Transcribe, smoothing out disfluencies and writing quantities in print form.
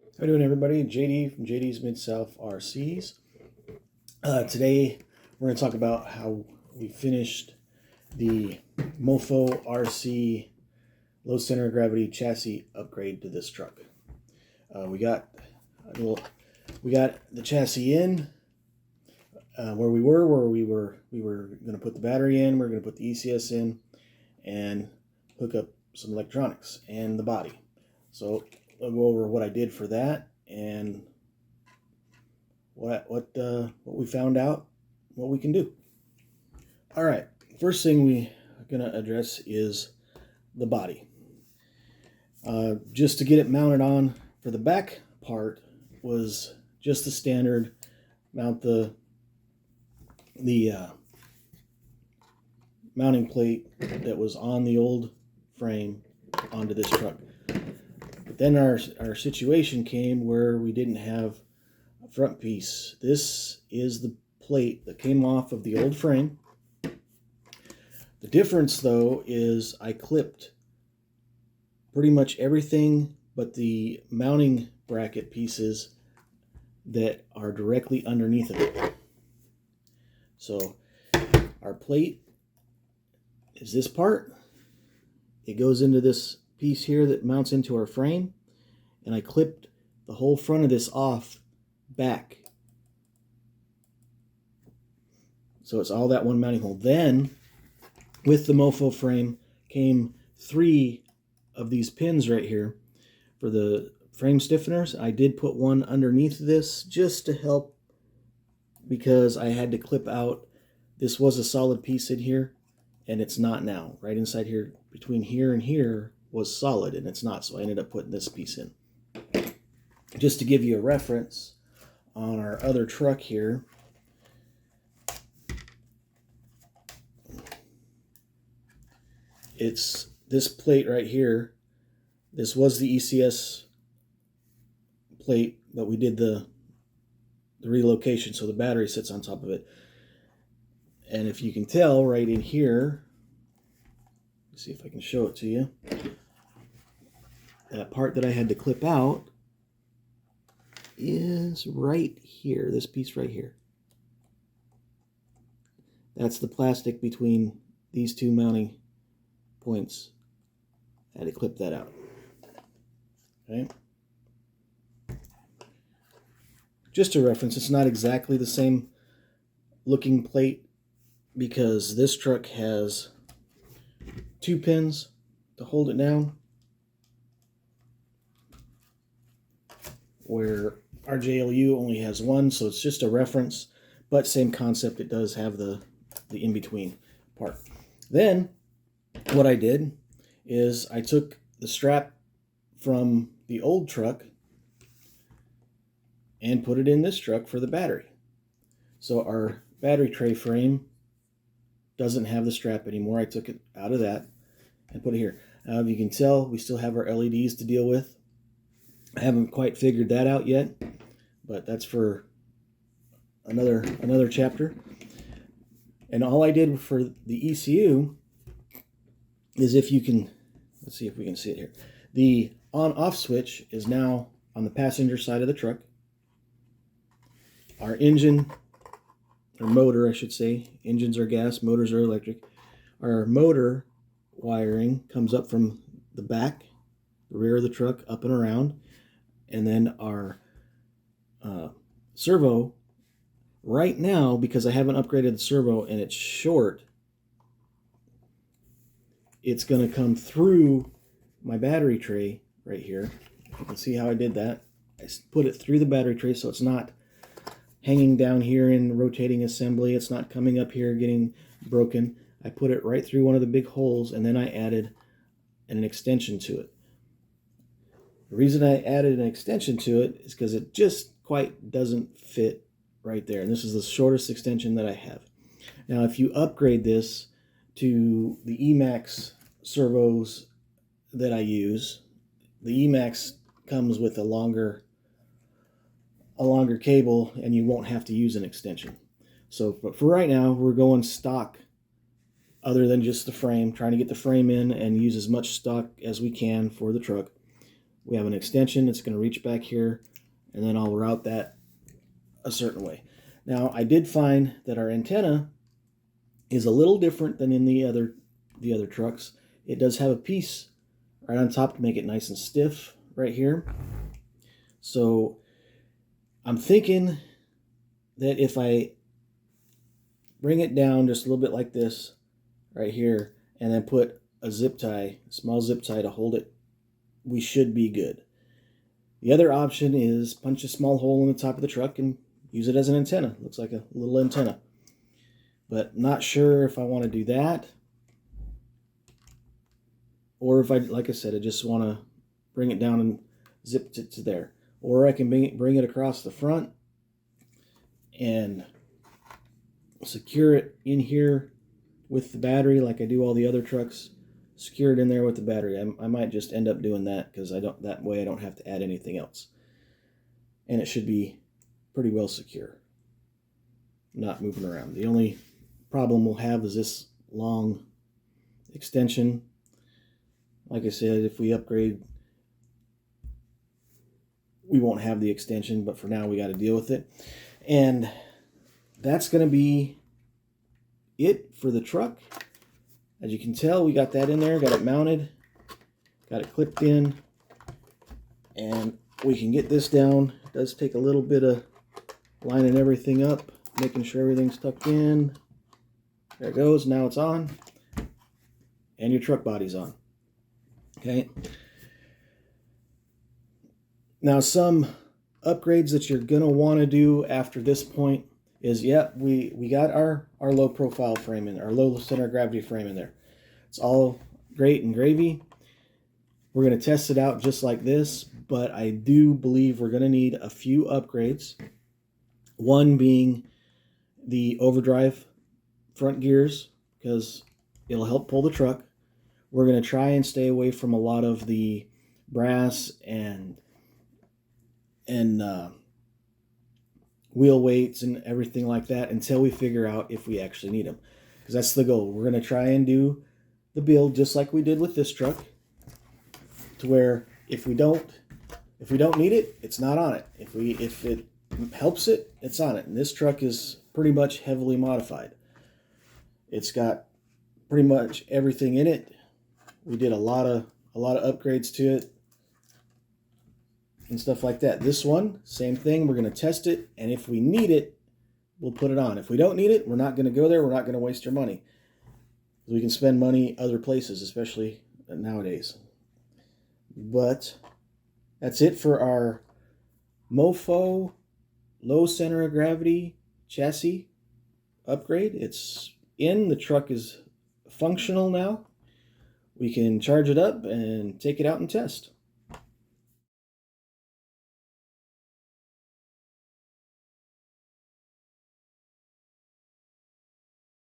How you doing, everybody? JD from JD's Mid-South RCs. Today, we're going to talk about how we finished the Mofo RC low center of gravity chassis upgrade to this truck. We got the chassis in where we were going to put the battery in. We're going to put the ECS in and hook up some electronics and the body. So I'll go over what I did for that and what we found out, what we can do. All right, first thing we are going to address is the body. Just to get it mounted on for the back part was just the standard mount the mounting plate that was on the old frame onto this truck. But then our situation came where we didn't have a front piece. This is the plate that came off of the old frame. The difference, though, is I clipped pretty much everything but the mounting bracket pieces that are directly underneath of it. So our plate is this part. It goes into this piece here that mounts into our frame, and I clipped the whole front of this off back. So it's all that one mounting hole. Then with the Mofo frame came 3 of these pins right here for the frame stiffeners. I did put one underneath this just to help, because I had to clip out. This was a solid piece in here, and it's not now. Right inside here, between here and here, was solid, and it's not. So I ended up putting this piece in. Just to give you a reference, on our other truck here, it's this plate right here. This was the ECS plate, but we did the relocation, so the battery sits on top of it. And if you can tell right in here, let's see if I can show it to you. That part that I had to clip out is right here, this piece right here. That's the plastic between these 2 mounting points. I had to clip that out. Okay. Just a reference, it's not exactly the same looking plate, because this truck has 2 pins to hold it down, where our JLU only has 1, so it's just a reference, but same concept. It does have the in-between part. Then what I did is I took the strap from the old truck and put it in this truck for the battery. So our battery tray frame doesn't have the strap anymore. I took it out of that and put it here. Now, if you can tell, we still have our LEDs to deal with. I haven't quite figured that out yet, but that's for another chapter. And all I did for the ECU is, if you can, let's see if we can see it here. The on-off switch is now on the passenger side of the truck. Our engine, or motor, I should say. Engines are gas, motors are electric. Our motor wiring comes up from the back, the rear of the truck, up and around. And then our servo, right now, because I haven't upgraded the servo and it's short, it's going to come through my battery tray right here. You can see how I did that. I put it through the battery tray, so it's not hanging down here in rotating assembly. It's not coming up here getting broken. I put it right through one of the big holes, and then I added an extension to it. The reason I added an extension to it is because it just quite doesn't fit right there. And this is the shortest extension that I have. Now, if you upgrade this to the Emax servos that I use, the Emax comes with a longer cable, and you won't have to use an extension. So, but for right now, we're going stock, other than just the frame, trying to get the frame in and use as much stock as we can for the truck. We have an extension that's going to reach back here, and then I'll route that a certain way. Now, I did find that our antenna is a little different than in the other trucks. It does have a piece right on top to make it nice and stiff right here. So I'm thinking that if I bring it down just a little bit like this right here, and then put a zip tie, a small zip tie to hold it, we should be good. The other option is punch a small hole in the top of the truck and use it as an antenna. Looks like a little antenna. But not sure if I want to do that, or if I, like I said, I just want to bring it down and zip it to there. Or I can bring it across the front and secure it in here with the battery like I do all the other trucks. Secure it in there with the battery. I might just end up doing that because that way I don't have to add anything else. And it should be pretty well secure. Not moving around. The only problem we'll have is this long extension. Like I said, if we upgrade, we won't have the extension, but for now we got to deal with it. And that's going to be it for the truck. As you can tell, we got that in there, got it mounted, got it clipped in, and we can get this down. It does take a little bit of lining everything up, making sure everything's tucked in. There it goes. Now it's on, and your truck body's on. Okay. Now, some upgrades that you're going to want to do after this point is, we got our low profile frame in, our low center of gravity frame in there. It's all great and gravy. We're going to test it out just like this, but I do believe we're going to need a few upgrades. One being the overdrive front gears, because it'll help pull the truck. We're going to try and stay away from a lot of the brass and wheel weights and everything like that until we figure out if we actually need them, because that's the goal. We're going to try and do the build just like we did with this truck, to where if we don't need it, it's not on it. If it helps it, it's on it. And this truck is pretty much heavily modified. It's got pretty much everything in it. We did a lot of upgrades to it and stuff like that. This one, same thing. We're going to test it, and if we need it, we'll put it on. If we don't need it, we're not going to go there. We're not going to waste our money. We can spend money other places, especially nowadays. But that's it for our Mofo low center of gravity chassis upgrade. It's in. The truck is functional now. We can charge it up and take it out and test.